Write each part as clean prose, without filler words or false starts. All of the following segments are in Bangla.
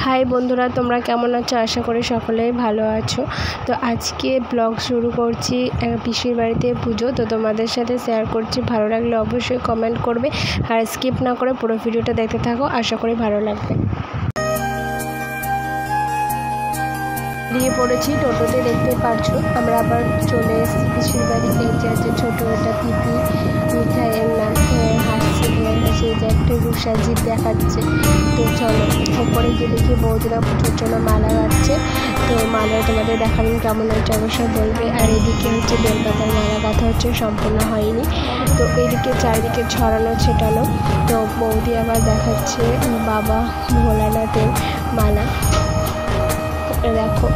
হাই বন্ধুরা, তোমরা কেমন আছো? আশা করি সকলেই ভালো আছো। তো আজকে ব্লগ শুরু করছি পিসির বাড়িতে পুজো। তো তোমাদের সাথে শেয়ার করছি, ভালো লাগলে অবশ্যই কমেন্ট করবে আর স্কিপ না করে পুরো ভিডিওটা দেখতে থাকো, আশা করি ভালো লাগবে। বেরিয়ে পড়েছি, টোটোতে দেখতে পারছো আমরা আবার চলে এসেছি পিসির বাড়ি। এই যে আছে ছোটো একটা পিপি, মিঠাইয়ের নাম হাসছে, সেই যে একটা রুষা জিপ দেখাচ্ছে। তো চলো ওপরে গিয়ে দেখি বৌদিরা পুজোর জন্য মালা গাচ্ছে। তো মালা তোমাদের দেখাবেন কেমন হচ্ছে অবশ্যই বলবে। আর এদিকে হচ্ছে বেলপাতার মালা গাঁথা হচ্ছে, সম্পূর্ণ হয়নি। তো এইদিকে চারিদিকে ছড়ানো ছেটানো। তো বৌদি আবার দেখাচ্ছে বাবা ভোলানাথের মালা। দেখো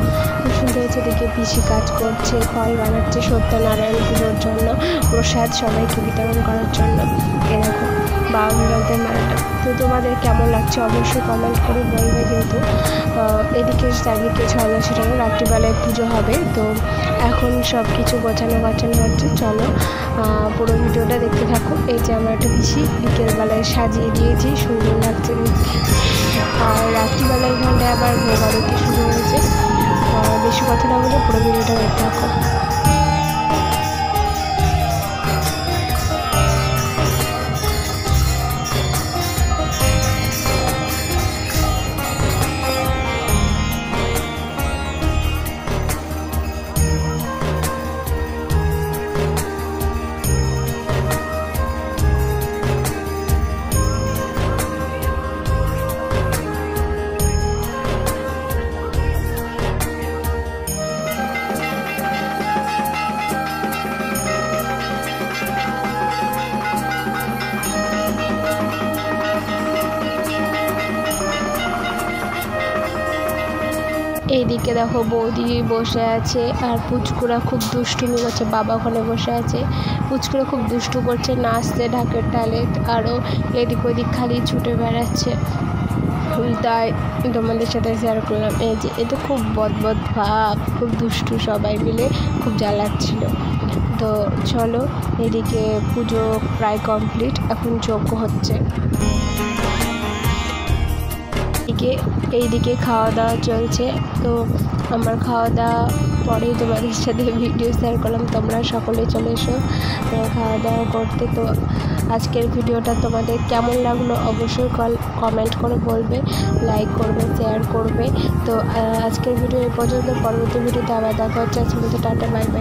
খুব সুন্দর হচ্ছে, দেখে পিসি কাজ করছে, ফল বানাচ্ছে সত্যনারায়ণ পুজোর জন্য, প্রসাদ সবাইকে বিতরণ করার জন্য। এ দেখো বাবা ভোলানাথের মালাটা। তো তোমাদের কেমন লাগছে অবশ্যই কমেন্ট করে বলবে। যেহেতু এদিকে চারিদিকে ছড়ানো ছেটানো, রাত্রিবেলায় পুজো হবে। তো এখন সব কিছু গোছানো হচ্ছে। চলো পুরো ভিডিওটা দেখতে থাকো। এই যে আমার একটা পিসি বিকেলবেলায় সাজিয়ে দিয়েছি, সুন্দর লাগছে দেখতে। আর রাত্রিবেলায় এখানটায় আবার ভোগ আরতি শুরু হয়েছে। বেশি কথা না বলে পুরো ভিডিওটা দেখতে থাকো। এইদিকে দেখো বৌদি বসে আছে আর পুচকুরা খুব দুষ্টুমি করছে। বাবা ওখানে বসে আছে, পুচকুরা খুব দুষ্টু করছে, নাচছে ঢাকের তালে, আরও এদিক ওদিক খালি ছুটে বেড়াচ্ছে। তাই তোমাদের সাথে শেয়ার করলাম। এই যে এ তো খুব বদবদ ভাব, খুব দুষ্টু, সবাই মিলে খুব জ্বালাচ্ছিল। তো চলো এদিকে পুজো প্রায় কমপ্লিট, এখন যজ্ঞ হচ্ছে। এইদিকে খাওয়া দাওয়া চলছে। তো আমার খাওয়া দাওয়া পরেই তোমাদের সাথে ভিডিও শেয়ার করলাম, তোমরা সকলে চলে এসো খাওয়া দাওয়া করতে। তো আজকের ভিডিওটা তোমাদের কেমন লাগলো অবশ্যই কমেন্ট করে বলবে, লাইক করবে, শেয়ার করবে। তো আজকের ভিডিও এই পর্যন্ত, পরবর্তী ভিডিওতে আবার দেখা হচ্ছে। আজকের মতো টাটা, বাই বাই।